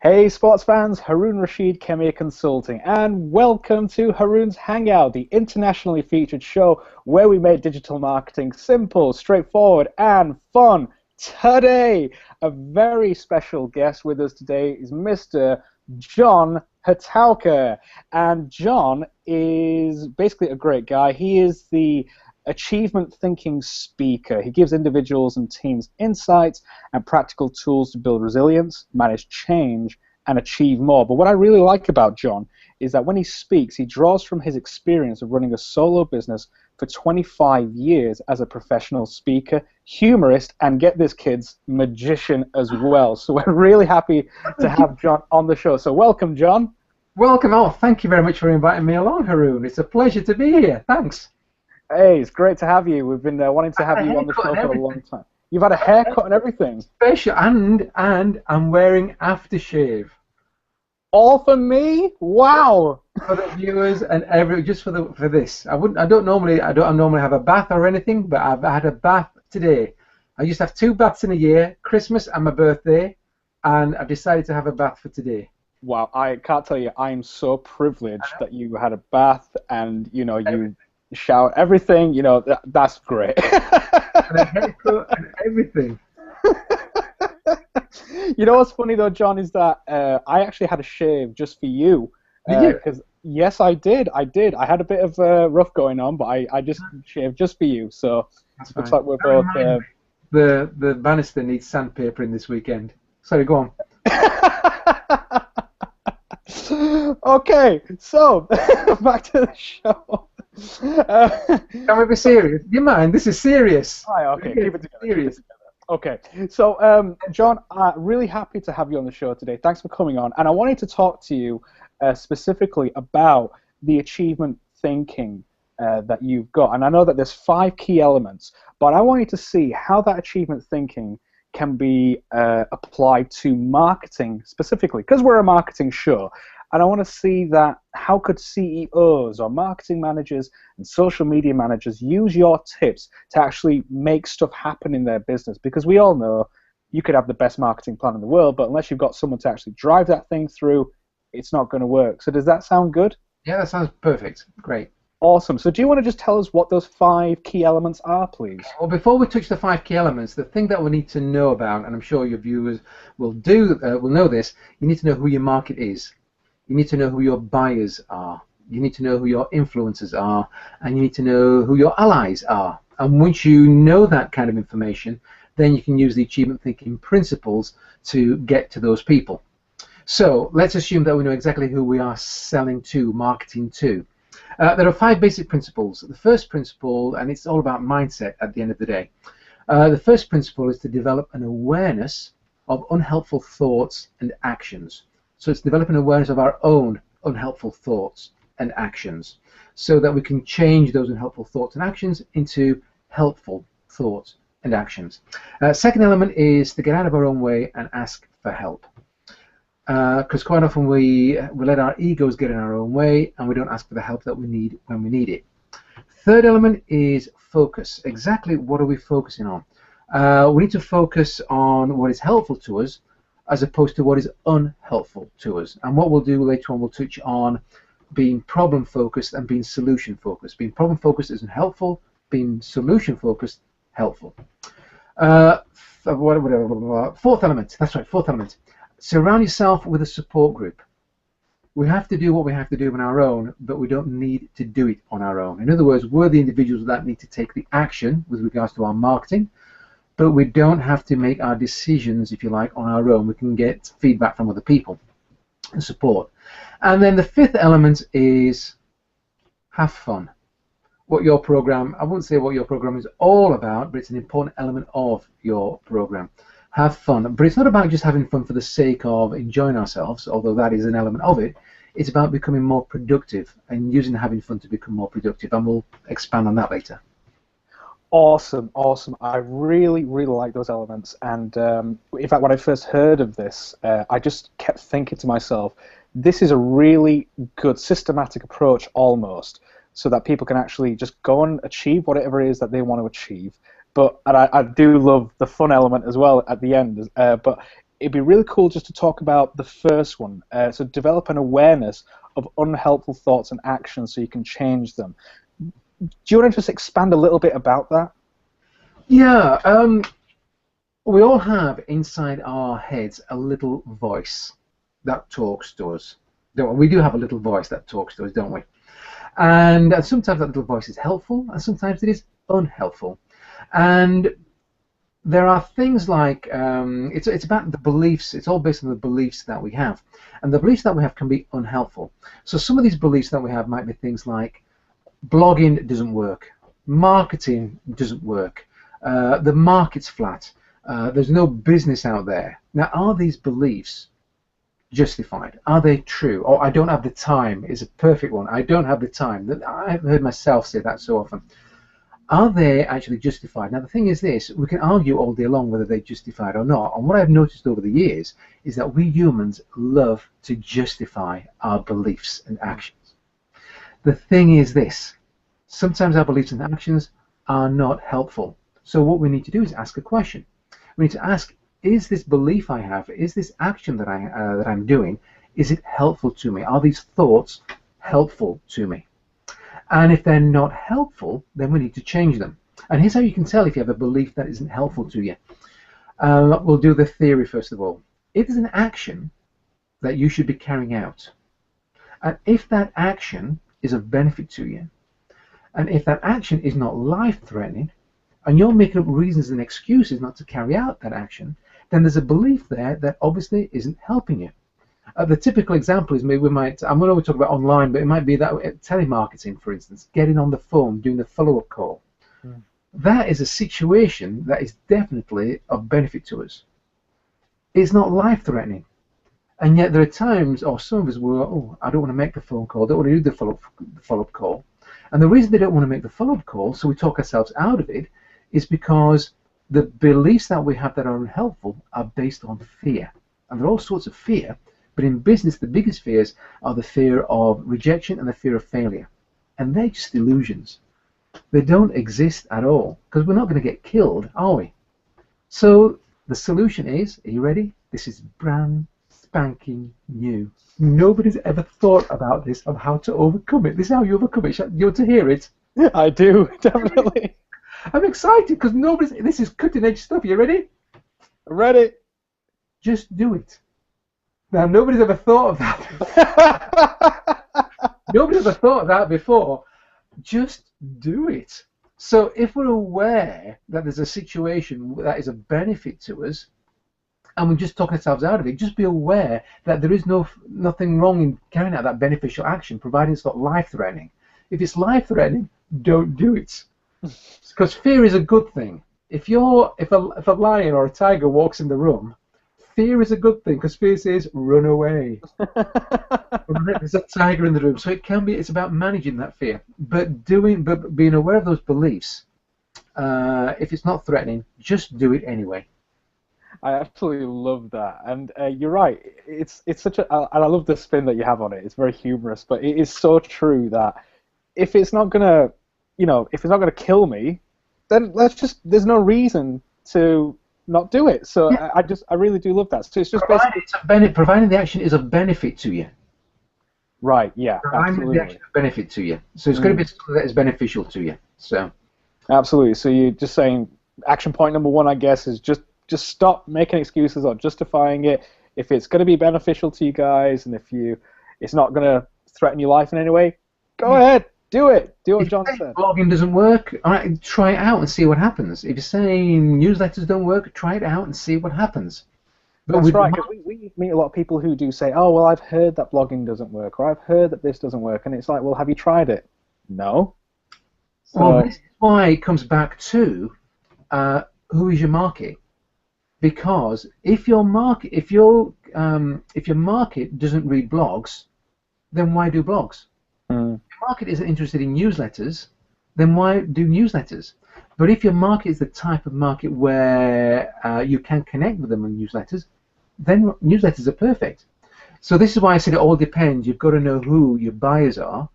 Hey sports fans, Haroon Rashid, Khemeia Consulting, and welcome to Haroon's Hangout, the internationally featured show where we make digital marketing simple, straightforward, and fun. Today, a very special guest with us today is Mr. John Hotowka, and John is basically a great guy. He is the achievement thinking speaker. He gives individuals and teams insights and practical tools to build resilience, manage change, and achieve more. But what I really like about John is that when he speaks, he draws from his experience of running a solo business for 25 years as a professional speaker, humorist, and get this, kids, magician as well. So we're really happy to have John on the show. So welcome, John. Welcome. Oh, thank you very much for inviting me along, Haroon. It's a pleasure to be here. Thanks. Hey, it's great to have you. We've been wanting to have you on the show for a long time. You've had a haircut and everything. Special, and I'm wearing aftershave. All for me? Wow! For the viewers and just for this. I don't normally have a bath or anything, but I've had a bath today. I used to have 2 baths in a year, Christmas and my birthday, and I've decided to have a bath for today. Wow, I can't tell you, I am so privileged that you had a bath and you shower, everything. That's great. And a haircut and everything. You know what's funny though, John, is that I actually had a shave just for you. Did you? Because yes, I did. I had a bit of rough going on, but I just shaved just for you. So That's looks fine. like we're both. The banister needs sandpapering this weekend. Sorry, go on. Okay, so back to the show. Can we be serious? Do you mind? This is serious. Okay, keep it together. Okay, so John, really happy to have you on the show today. Thanks for coming on, and I wanted to talk to you specifically about the achievement thinking that you've got. And I know that there's 5 key elements, but I wanted to see how that achievement thinking can be applied to marketing specifically, because we're a marketing show. And I want to see that how could CEOs or marketing managers and social media managers use your tips to actually make stuff happen in their business? Because we all know you could have the best marketing plan in the world, but unless you've got someone to actually drive that thing through, it's not going to work. So does that sound good? Yeah, that sounds perfect. Great. Awesome. So do you want to just tell us what those 5 key elements are, please? Well, before we touch the 5 key elements, the thing that we need to know about, and I'm sure your viewers will know this, you need to know who your market is. You need to know who your buyers are. You need to know who your influencers are, and you need to know who your allies are. And once you know that kind of information, then you can use the achievement thinking principles to get to those people. So let's assume that we know exactly who we are selling to, marketing to. There are 5 basic principles. The first principle, and it's all about mindset at the end of the day. The first principle is to develop an awareness of unhelpful thoughts and actions. So it's developing awareness of our own unhelpful thoughts and actions so that we can change those unhelpful thoughts and actions into helpful thoughts and actions. Second element is to get out of our own way and ask for help. Because quite often we let our egos get in our own way and we don't ask for the help that we need when we need it. Third element is focus. Exactly what are we focusing on? We need to focus on what is helpful to us as opposed to what is unhelpful to us. And what we'll do later on, we'll touch on being problem focused and being solution focused. Being problem focused isn't helpful, being solution focused, helpful. Fourth element, that's right, fourth element. Surround yourself with a support group. We have to do what we have to do on our own, but we don't need to do it on our own. In other words, we're the individuals that need to take the action with regards to our marketing, but we don't have to make our decisions, if you like, on our own. We can get feedback from other people and support. And then the 5th element is have fun. What your program, I wouldn't say what your program is all about, but it's an important element of your program. Have fun. But it's not about just having fun for the sake of enjoying ourselves, although that is an element of it. It's about becoming more productive and using having fun to become more productive. And we'll expand on that later. Awesome, awesome. I really, really like those elements. And in fact, when I first heard of this, I just kept thinking to myself, this is a really good systematic approach almost, so that people can actually just go and achieve whatever it is that they want to achieve. And I do love the fun element as well at the end. But it'd be really cool just to talk about the first one. So develop an awareness of unhelpful thoughts and actions so you can change them. Do you want to just expand a little bit about that? Yeah, we all have inside our heads a little voice that talks to us. Don't we? We do have a little voice that talks to us, don't we? And sometimes that little voice is helpful, and sometimes it is unhelpful. And there are things like, it's about the beliefs, it's all based on the beliefs that we have. And the beliefs that we have can be unhelpful. So some of these beliefs that we have might be things like, blogging doesn't work, marketing doesn't work, the market's flat, there's no business out there. Now, are these beliefs justified? Are they true? Or I don't have the time is a perfect one. I don't have the time. I've heard myself say that so often. Are they actually justified? Now, the thing is this, we can argue all day long whether they're justified or not, and what I've noticed over the years is that we humans love to justify our beliefs and actions. The thing is this, sometimes our beliefs and actions are not helpful. So what we need to do is ask a question. We need to ask, is this belief I have, is this action that I'm doing, is it helpful to me? Are these thoughts helpful to me? And if they're not helpful, then we need to change them. And here's how you can tell if you have a belief that isn't helpful to you. We'll do the theory first of all. If there's an action that you should be carrying out, and if that action is of benefit to you, and if that action is not life-threatening, and you're making up reasons and excuses not to carry out that action, then there's a belief there that obviously isn't helping you. The typical example is maybe I'm going to talk about online, but it might be that telemarketing, for instance, getting on the phone, doing the follow-up call. That is a situation that is definitely of benefit to us. It's not life-threatening. And yet there are times, or some of us will, oh, I don't want to make the phone call, don't want to do the follow-up call. And the reason they don't want to make the follow-up call, so we talk ourselves out of it, is because the beliefs that we have that are unhelpful are based on fear. And there are all sorts of fear. But in business, the biggest fears are the fear of rejection and the fear of failure. And they're just illusions. They don't exist at all, because we're not going to get killed, are we? So the solution is, are you ready? This is brand spanking new. Nobody's ever thought about this, of how to overcome it. This is how you overcome it. You want to hear it? I do, definitely. I'm excited, because this is cutting edge stuff. You ready? Ready. Just do it. Now, nobody's ever thought of that. Nobody's ever thought of that before. Just do it. So if we're aware that there's a situation that is a benefit to us, and we're just talking ourselves out of it, just be aware that there is nothing wrong in carrying out that beneficial action, providing it's not life-threatening. If it's life-threatening, don't do it. Because fear is a good thing. If a lion or a tiger walks in the room, fear is a good thing, because fear says, run away. There's a tiger in the room. So it's about managing that fear. But being aware of those beliefs, if it's not threatening, just do it anyway. I absolutely love that. And you're right. It's such a, and I love the spin that you have on it. It's very humorous, but it is so true that if it's not gonna, if it's not gonna kill me, then there's no reason to not do it. So yeah. I really do love that. So it's just providing the action is of benefit to you. Right. Yeah. Providing absolutely. the action of benefit to you. So it's got to be something that is beneficial to you. So. Absolutely. So you're just saying action point number one, I guess, is just stop making excuses or justifying it. If it's going to be beneficial to you guys, and it's not going to threaten your life in any way, go ahead. Do it. Do what John said. Blogging doesn't work, all right, try it out and see what happens. If you're saying newsletters don't work, try it out and see what happens. But that's right, because we meet a lot of people who do say, oh, well, I've heard that blogging doesn't work, or I've heard that this doesn't work, and it's like, well, have you tried it? No. So, well, this is why it comes back to who is your market? Because if your market doesn't read blogs, then why do blogs? If your market isn't interested in newsletters, then why do newsletters? But if your market is the type of market where you can connect with them on newsletters, then newsletters are perfect. So this is why I said it all depends. You've got to know who your buyers are,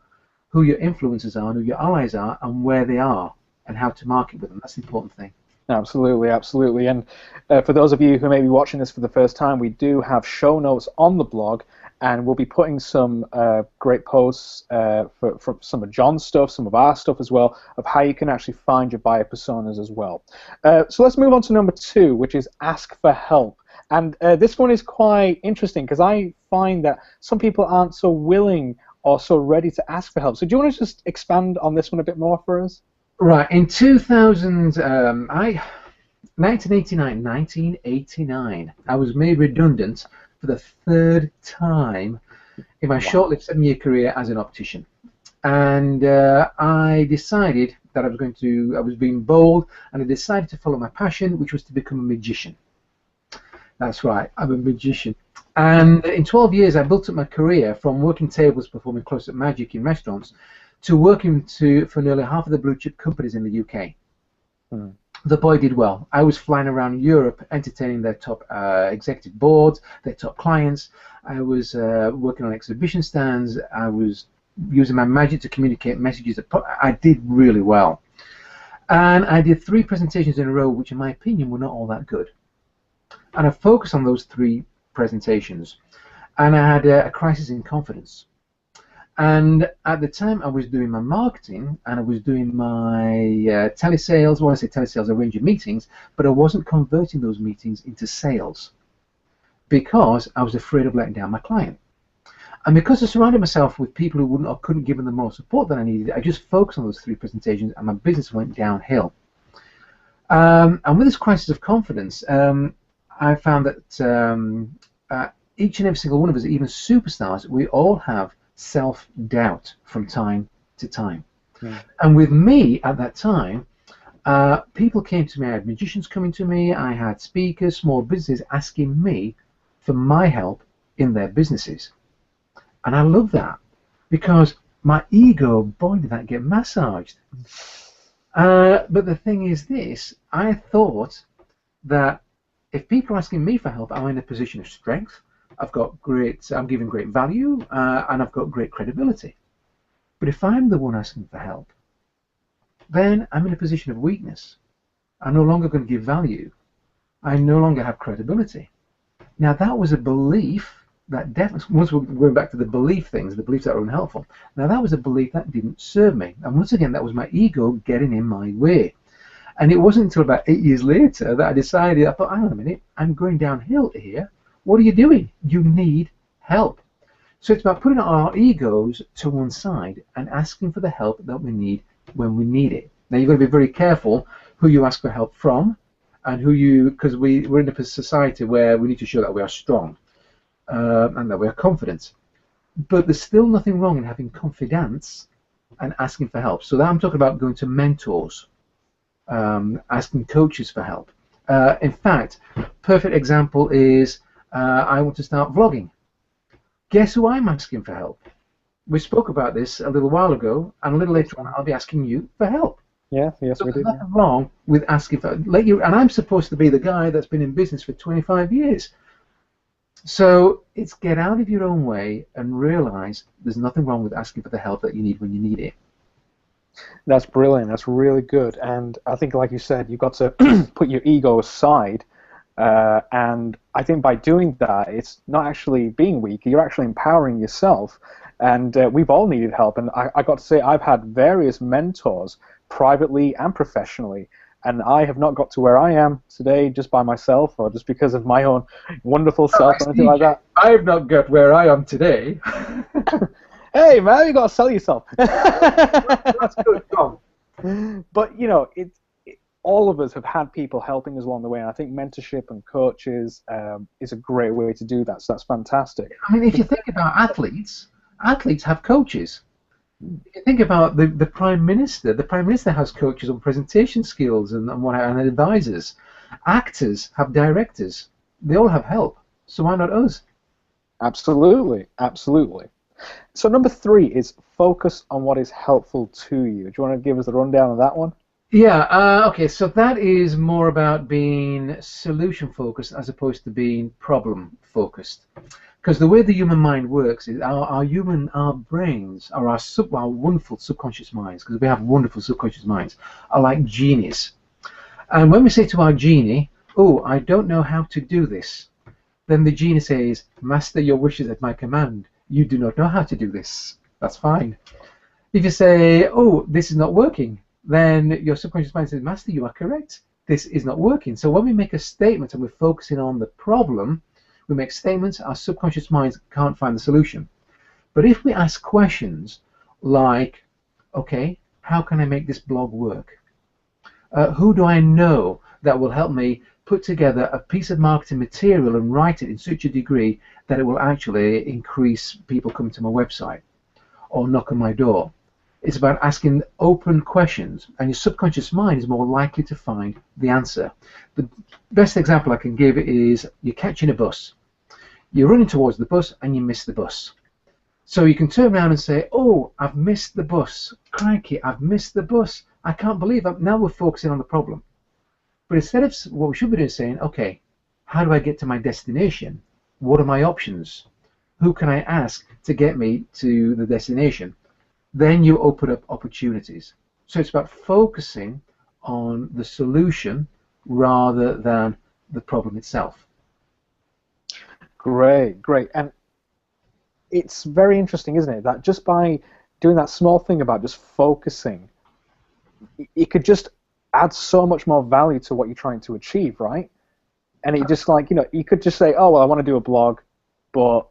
who your influencers are, and who your allies are, and where they are, and how to market with them. That's the important thing. Absolutely, absolutely. And for those of you who may be watching this for the first time, we do have show notes on the blog, and we'll be putting some great posts for some of John's stuff, some of our stuff as well, of how you can actually find your buyer personas as well. So let's move on to number 2, which is ask for help. And this one is quite interesting because I find that some people aren't so willing or so ready to ask for help. So do you want to just expand on this one a bit more for us? Right, in 1989, I was made redundant for the 3rd time in my short-lived 7-year career as an optician. And I decided that I was being bold, and I decided to follow my passion, which was to become a magician. That's right, I'm a magician. And in 12 years, I built up my career from working tables performing close-up magic in restaurants to working for nearly half of the blue chip companies in the UK. The boy did well. I was flying around Europe entertaining their top executive boards, their top clients. I was working on exhibition stands. I was using my magic to communicate messages. I did really well. And I did 3 presentations in a row, which in my opinion were not all that good. And I focused on those 3 presentations. And I had a crisis in confidence. And at the time, I was doing my marketing and I was doing my telesales. When I say telesales, arranging meetings, but I wasn't converting those meetings into sales because I was afraid of letting down my client. And because I surrounded myself with people who wouldn't or couldn't give them the moral support that I needed, I just focused on those 3 presentations and my business went downhill. And with this crisis of confidence, I found that each and every single one of us, even superstars, we all have self-doubt from time to time. And with me at that time, people came to me. I had magicians coming to me. I had speakers, small businesses asking me for my help in their businesses. And I love that because my ego, boy, did that get massaged. But the thing is this, I thought that if people are asking me for help, I'm in a position of strength. I'm giving great value, and I've got great credibility. But if I'm the one asking for help, then I'm in a position of weakness. I'm no longer going to give value. I no longer have credibility. Now that was a belief that definitely, once we're going back to the belief things, the beliefs that are unhelpful, now that was a belief that didn't serve me. And once again, that was my ego getting in my way. And it wasn't until about 8 years later that I decided, I thought, hang on a minute, I'm going downhill here. What are you doing? You need help. So it's about putting our egos to one side and asking for the help that we need when we need it. Now you've got to be very careful who you ask for help from and because we're in a society where we need to show that we are strong and that we are confident. But there's still nothing wrong in having confidence and asking for help. So that I'm talking about going to mentors, asking coaches for help. In fact, perfect example is I want to start vlogging. Guess who I'm asking for help? We spoke about this a little while ago, and a little later on I'll be asking you for help. Yes, So we there's do. nothing wrong with asking for help. And I'm supposed to be the guy that's been in business for 25 years. So it's get out of your own way and realize there's nothing wrong with asking for the help that you need when you need it. That's brilliant. That's really good. And I think, like you said, you've got to put your ego aside. And I think by doing that, it's not actually being weak. You're actually empowering yourself. And we've all needed help. And I got to say, I've had various mentors, privately and professionally. And I have not got to where I am today just by myself or just because of my own wonderful self or anything like that. I've not got where I am today. Hey, man, you got to sell yourself. That's good, Tom. But, you know, all of us have had people helping us along the way, and I think mentorship and coaches is a great way to do that, so that's fantastic. I mean, if you think about athletes have coaches. If you think about the Prime Minister has coaches on presentation skills and advisors. Actors have directors. They all have help, so why not us? Absolutely, absolutely. So number 3 is focus on what is helpful to you. Do you want to give us the rundown of that one? Yeah, okay, so that is more about being solution-focused as opposed to being problem-focused. Because the way the human mind works is our brains, or our wonderful subconscious minds, because we have wonderful subconscious minds, are like genius. And when we say to our genie, oh, I don't know how to do this, then the genie says, Master, your wish is at my command. You do not know how to do this. That's fine. If you say, oh, this is not working, then your subconscious mind says, Master, you are correct. This is not working. So when we make a statement and we're focusing on the problem, we make statements, our subconscious minds can't find the solution. But if we ask questions like, okay, how can I make this blog work? Who do I know that will help me put together a piece of marketing material and write it in such a degree that it will actually increase people coming to my website or knock on my door? It's about asking open questions, and your subconscious mind is more likely to find the answer. The best example I can give is you're catching a bus. You're running towards the bus and you miss the bus. So you can turn around and say, oh, I've missed the bus. Crikey, I've missed the bus. I can't believe it. Now we're focusing on the problem. But instead of what we should be doing is saying, okay, how do I get to my destination? What are my options? Who can I ask to get me to the destination? Then you open up opportunities. So it's about focusing on the solution rather than the problem itself. Great, great. And it's very interesting, isn't it, that just by doing that small thing about just focusing, it could just add so much more value to what you're trying to achieve, right? And it just like, you could just say, oh, well, I want to do a blog, but,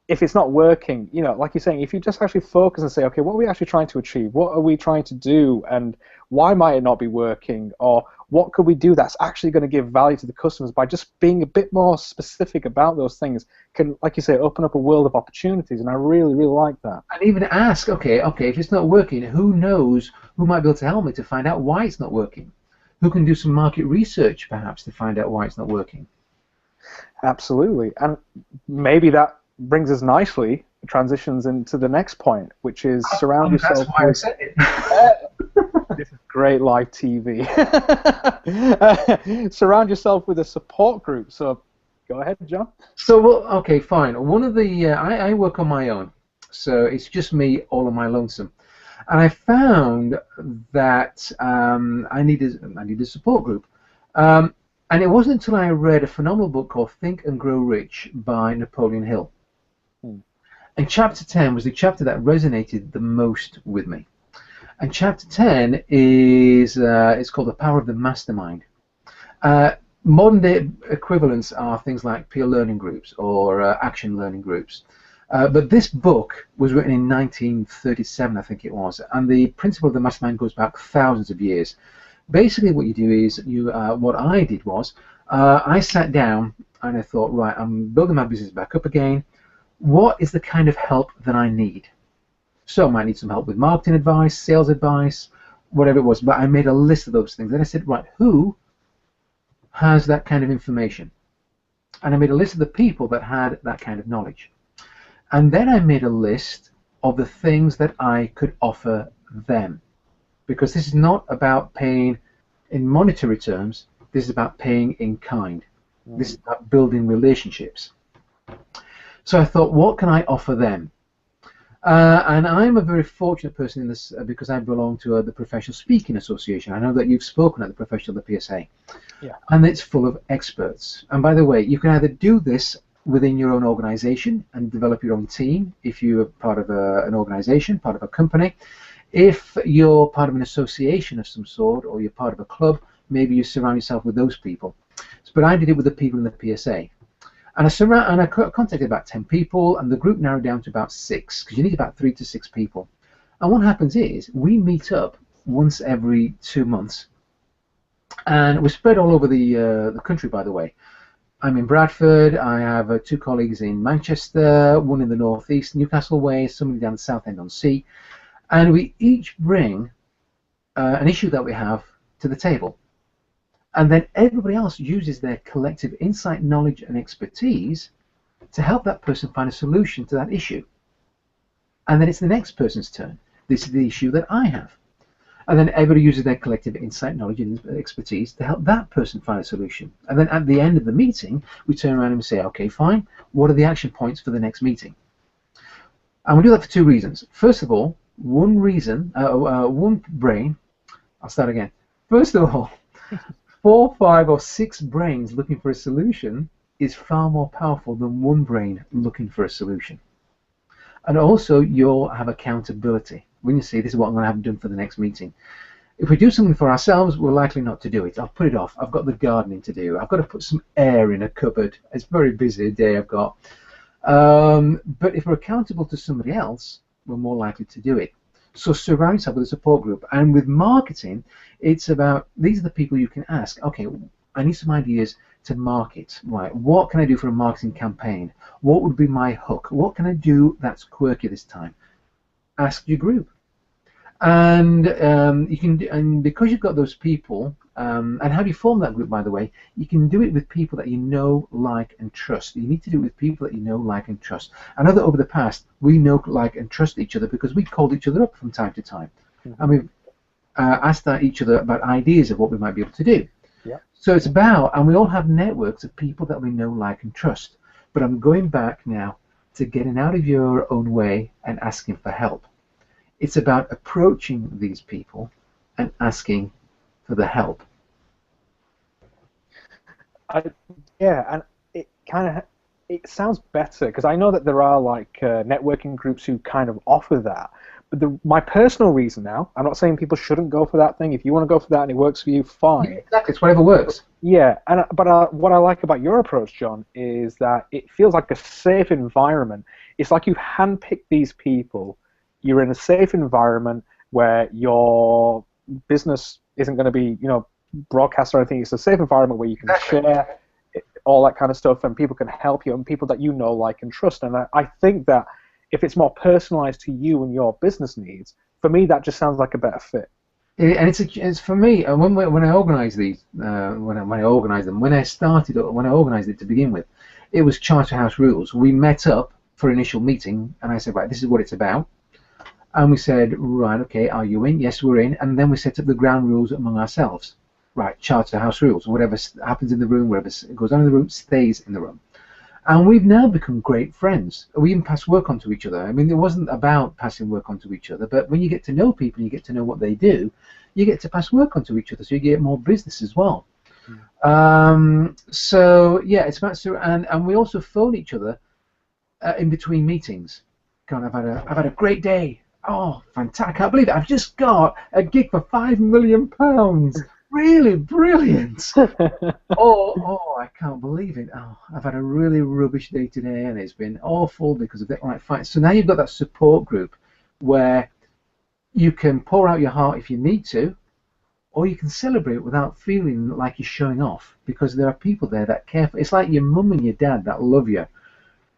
if it's not working, like you're saying, if you just actually focus and say, okay, what are we actually trying to achieve? What are we trying to do? And why might it not be working? Or what could we do that's actually going to give value to the customers by just being a bit more specific about those things can, like you say, open up a world of opportunities. And I really, really like that. And even ask, okay, if it's not working, who knows who might be able to help me to find out why it's not working? Who can do some market research, perhaps, to find out why it's not working? Absolutely. And maybe that brings us nicely, transitions into the next point, which is surround yourself that's why with... I said it. This is great live TV. Surround yourself with a support group. So go ahead, John. So, well, okay, fine. One of the I work on my own, so it's just me all on my lonesome, and I found that I needed a support group, and it wasn't until I read a phenomenal book called Think and Grow Rich by Napoleon Hill. And chapter 10 was the chapter that resonated the most with me. And chapter 10 is it's called The Power of the Mastermind. Modern day equivalents are things like peer learning groups or action learning groups. But this book was written in 1937, I think it was, and the principle of the mastermind goes back thousands of years. Basically what you do is, what I did was, I sat down and I thought, right, I'm building my business back up again. What is the kind of help that I need? So I might need some help with marketing advice, sales advice, whatever it was, but I made a list of those things. Then I said, right, who has that kind of information? And I made a list of the people that had that kind of knowledge. And then I made a list of the things that I could offer them. Because this is not about paying in monetary terms, this is about paying in kind. This is about building relationships. So I thought, what can I offer them? And I'm a very fortunate person in this because I belong to the Professional Speaking Association. I know that you've spoken at the Professional, the PSA. Yeah. And it's full of experts. And by the way, you can either do this within your own organization and develop your own team if you're part of an organization, part of a company. If you're part of an association of some sort or you're part of a club, maybe you surround yourself with those people. But I did it with the people in the PSA. And I contacted about 10 people, and the group narrowed down to about 6, because you need about 3 to 6 people. And what happens is, we meet up once every 2 months. And we're spread all over the country, by the way. I'm in Bradford, I have 2 colleagues in Manchester, one in the northeast, Newcastle way, somebody down the south end on sea. And we each bring an issue that we have to the table. And then everybody else uses their collective insight, knowledge, and expertise to help that person find a solution to that issue. And then it's the next person's turn. This is the issue that I have. And then everybody uses their collective insight, knowledge, and expertise to help that person find a solution. And then at the end of the meeting, we turn around and we say, okay, fine, what are the action points for the next meeting? And we do that for 2 reasons. First of all, one brain. I'll start again. First of all, 4, 5, or 6 brains looking for a solution is far more powerful than one brain looking for a solution. And also, you'll have accountability. When you say, this is what I'm going to have done for the next meeting. If we do something for ourselves, we're likely not to do it. I'll put it off. I've got the gardening to do. I've got to put some air in a cupboard. It's a very busy day I've got. But if we're accountable to somebody else, we're more likely to do it. So surround yourself with a support group. And with marketing, it's about, these are the people you can ask. Okay, I need some ideas to market. Right, what can I do for a marketing campaign? What would be my hook? What can I do that's quirky this time? Ask your group. And you can, and because you've got those people, and how do you form that group, by the way? You can do it with people that you know, like, and trust. You need to do it with people that you know, like, and trust. I know that over the past, we know, like, and trust each other because we called each other up from time to time. And we've asked each other about ideas of what we might be able to do. Yeah. So it's about, and we all have networks of people that we know, like, and trust. But I'm going back now to getting out of your own way and asking for help. It's about approaching these people and asking for the help. Yeah, and it sounds better because I know that there are like networking groups who kind of offer that. But my personal reason now, I'm not saying people shouldn't go for that thing. If you want to go for that and it works for you, fine. Yeah, exactly, it's whatever works. Yeah, but what I like about your approach, John, is that it feels like a safe environment. It's like you've handpicked these people. You're in a safe environment where your business isn't going to be, broadcast or anything. It's a safe environment where you can share all that kind of stuff, and people can help you, and people that you know, like, and trust. And I think that if it's more personalized to you and your business needs, for me, that just sounds like a better fit. And it's for me. When I organize these, when I organize them, when I organized it to begin with, it was Charterhouse rules. We met up for initial meeting, and I said, right, this is what it's about. And we said, right, okay, are you in? Yes, we're in. And then we set up the ground rules among ourselves. Right, Charterhouse rules. Whatever happens in the room, whatever goes on in the room, stays in the room. And we've now become great friends. We even pass work on to each other. I mean, it wasn't about passing work on to each other, but when you get to know people, you get to know what they do, you get to pass work on to each other, so you get more business as well. So, yeah, it's about, and we also phone each other in between meetings. God, I've had a great day. Oh, fantastic! I can't believe it. I've just got a gig for £5 million. Really brilliant. oh, I can't believe it. Oh, I've had a really rubbish day today, and it's been awful because of that. Right, fine. So now you've got that support group where you can pour out your heart if you need to, or you can celebrate without feeling like you're showing off, because there are people there that care for. It's like your mum and your dad that love you.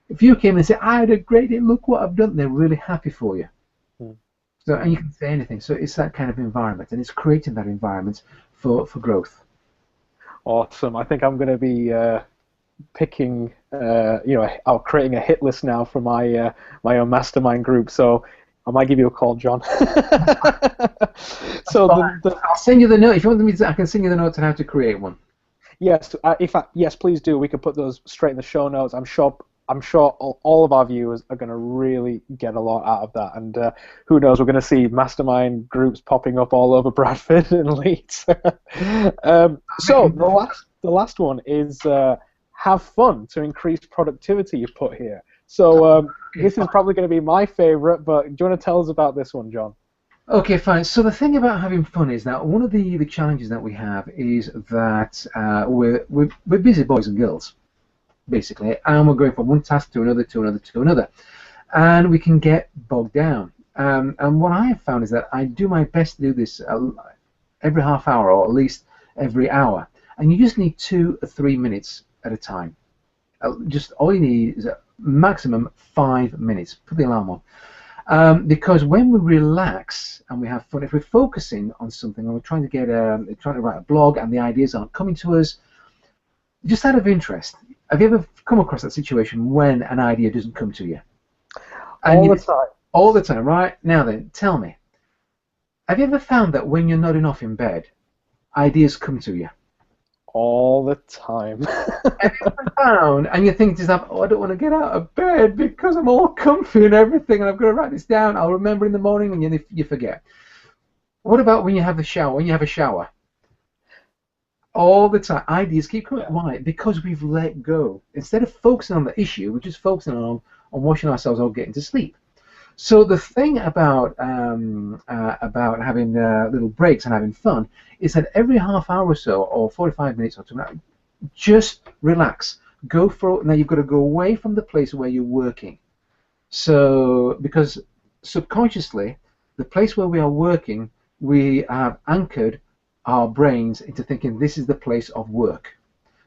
If you came and said, I had a great day, look what I've done, they're really happy for you. So, and you can say anything. So it's that kind of environment, and it's creating that environment for growth. Awesome. I think I'm going to be picking, I'm creating a hit list now for my own mastermind group. So I might give you a call, John. So I'll send you the note. If you want me to, I can send you the notes on how to create one. Yes, yes, please do. We can put those straight in the show notes. I'm sure all of our viewers are going to really get a lot out of that, and who knows, we're going to see mastermind groups popping up all over Bradford and Leeds. So the last one is have fun to increase productivity. You've put here. So this is probably going to be my favourite, but do you want to tell us about this one, John? Okay, fine. So the thing about having fun is that one of the challenges that we have is that we're busy boys and girls, basically, and we're going from one task to another, to another, to another, and we can get bogged down. And what I have found is that I do my best to do this every half hour, or at least every hour, and you just need 2 or 3 minutes at a time. Just all you need is a maximum 5 minutes. Put the alarm on, because when we relax and we have fun, if we're focusing on something and we're trying to write a blog and the ideas aren't coming to us, just out of interest, have you ever come across that situation when an idea doesn't come to you? All the time. All the time, right? Now then, tell me, have you ever found that when you're nodding off in bed, ideas come to you? All the time. Have you ever found, and you think to yourself, oh, I don't want to get out of bed because I'm all comfy and everything, and I've got to write this down, I'll remember in the morning, and you forget. What about when you have the shower? When you have a shower? all the time. Ideas keep coming. Why? Because we've let go. Instead of focusing on the issue, we're just focusing on washing ourselves or getting to sleep. So the thing about having little breaks and having fun is that every half hour or so, or 45 minutes or something, just relax. Go for now. You've got to go away from the place where you're working. So because subconsciously, the place where we are working, we have anchored our brains into thinking this is the place of work.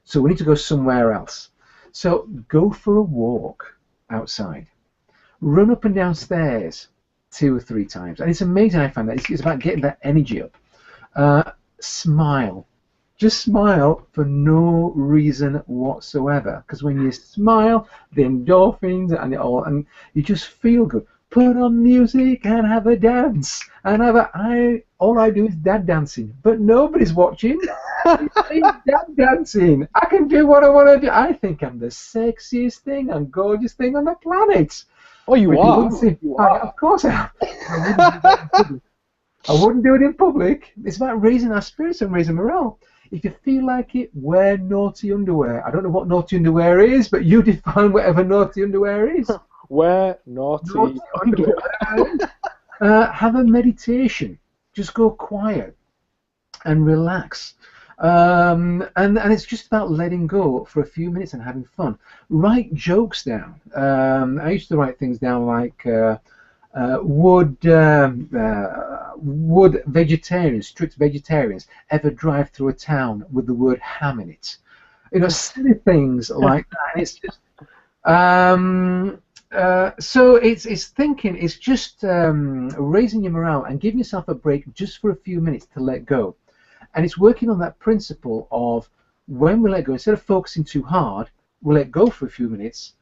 So we need to go somewhere else. So go for a walk outside. Run up and down stairs 2 or 3 times. And it's amazing, I find that. It's about getting that energy up. Smile. Just smile for no reason whatsoever. Because when you smile, the endorphins and you just feel good. Put on music and have a dance. And all I do is dad dancing. But nobody's watching. It's dad dancing. I can do what I want to do. I think I'm the sexiest thing and gorgeous thing on the planet. Oh, you are. Of course I am. I wouldn't do it in public. It's about raising our spirits and raising morale. If you feel like it, wear naughty underwear. I don't know what naughty underwear is, but you define whatever naughty underwear is. Wear naughty underwear. Have a meditation. Just go quiet and relax. And it's just about letting go for a few minutes and having fun. Write jokes down. I used to write things down like would vegetarians, strict vegetarians, ever drive through a town with the word ham in it? You know, silly things like that. And it's just so it's thinking. It's just raising your morale and giving yourself a break just for a few minutes to let go. And it's working on that principle of when we let go, instead of focusing too hard, we let go for a few minutes.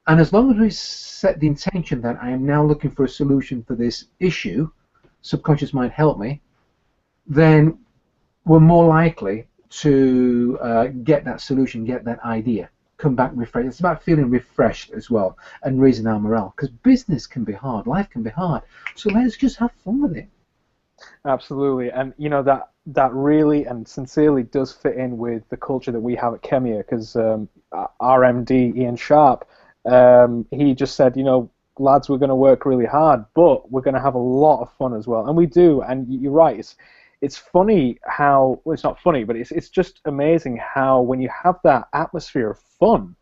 And as long as we set the intention that I am now looking for a solution for this issue, subconscious mind help me, then we're more likely to get that solution, get that idea, come back refreshed. It's about feeling refreshed as well and raising our morale. Because business can be hard, life can be hard. So let's just have fun with it. Absolutely, and you know that really and sincerely does fit in with the culture that we have at Khemeia, because our MD Ian Sharp, he just said, you know, lads, we're going to work really hard, but we're going to have a lot of fun as well, and we do. And you're right, it's funny how, well, it's not funny, but it's just amazing how when you have that atmosphere of fun,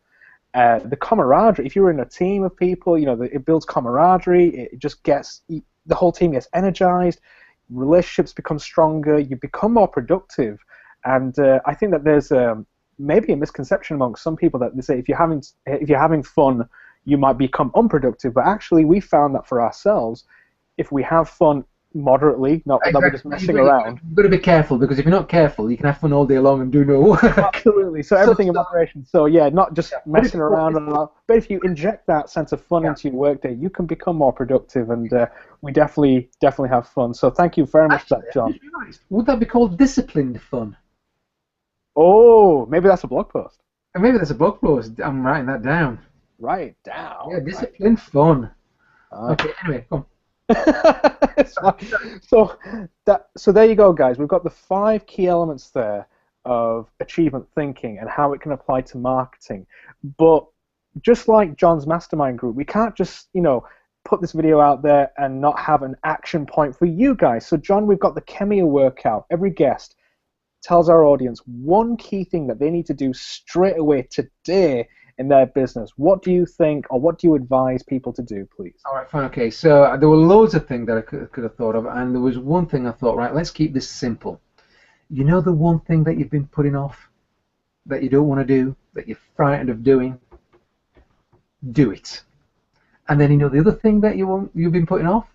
the camaraderie. If you're in a team of people, you know, it builds camaraderie. It just gets the whole team gets energized. Relationships become stronger, you become more productive, and I think that there's maybe a misconception amongst some people that they say if you're having fun, you might become unproductive. But actually, we found that for ourselves, if we have fun moderately, not that we're just messing around. You've got to be careful, because if you're not careful, you can have fun all day long and do no work. Absolutely. So everything in moderation. So yeah, not just messing around and all. But if you inject that sense of fun into your workday, you can become more productive, and we definitely have fun. So thank you very much for that, John. Would that be called disciplined fun? Oh, maybe that's a blog post. Maybe that's a blog post. I'm writing that down. Write it down. Yeah, disciplined fun. Okay, anyway, come on. So there you go, guys. We've got the 5 key elements there of achievement thinking and how it can apply to marketing. But just like John's Mastermind group, we can't just, you know, put this video out there and not have an action point for you guys. So John, we've got the Khemeia Workout. Every guest tells our audience one key thing that they need to do straight away today in their business. What do you think, or what do you advise people to do, please? All right, fine, okay. So there were loads of things that I could have thought of, and there was one thing I thought, right, let's keep this simple. You know the one thing that you've been putting off, that you don't want to do, that you're frightened of doing? Do it. And then you know the other thing that you've been putting off?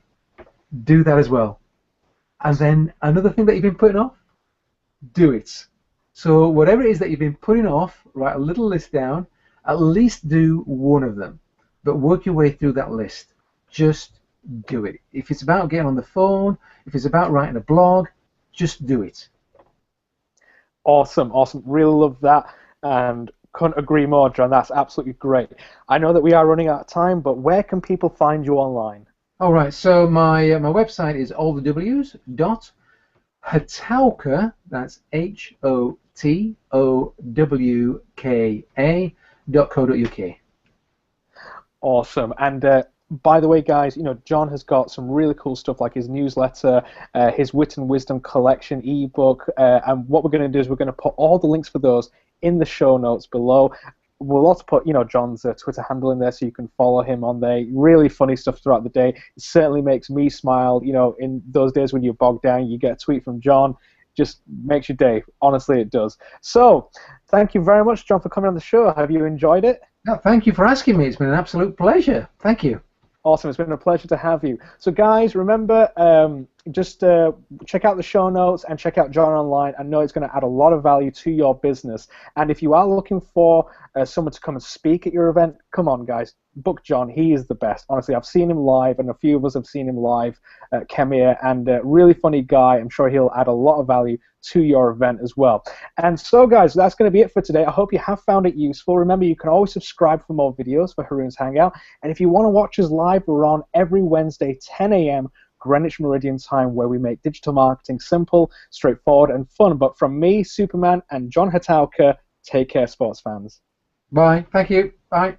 Do that as well. And then another thing that you've been putting off? Do it. So whatever it is that you've been putting off, write a little list down. At least do one of them, but work your way through that list. Just do it. If it's about getting on the phone, if it's about writing a blog, just do it. Awesome, awesome. Really love that, and couldn't agree more, John. That's absolutely great. I know that we are running out of time, but where can people find you online? All right, so my website is allthews.Hotowka, that's Hotowka, HAROON'S.co.uk. Awesome. And by the way, guys, John has got some really cool stuff like his newsletter, his Wit and Wisdom collection ebook, and what we're going to do is we're going to put all the links for those in the show notes below. We'll also put, John's Twitter handle in there so you can follow him on there. Really funny stuff throughout the day. It certainly makes me smile. In those days when you're bogged down, you get a tweet from John. Just makes your day. Honestly, it does. So, thank you very much, John, for coming on the show. Have you enjoyed it? No, thank you for asking me. It's been an absolute pleasure. Thank you. Awesome. It's been a pleasure to have you. So, guys, remember, just check out the show notes and check out John online. I know it's going to add a lot of value to your business. And if you are looking for someone to come and speak at your event, come on, guys. Book John. He is the best. Honestly, I've seen him live, and a few of us have seen him live at Khemeia, and really funny guy. I'm sure he'll add a lot of value to your event as well. And so, guys, that's going to be it for today. I hope you have found it useful. Remember, you can always subscribe for more videos for Haroon's Hangout. And if you want to watch us live, we're on every Wednesday, 10 a.m. Greenwich Meridian time, where we make digital marketing simple, straightforward, and fun. But from me, Superman, and John Hotowka, take care, sports fans. Bye. Thank you. Bye.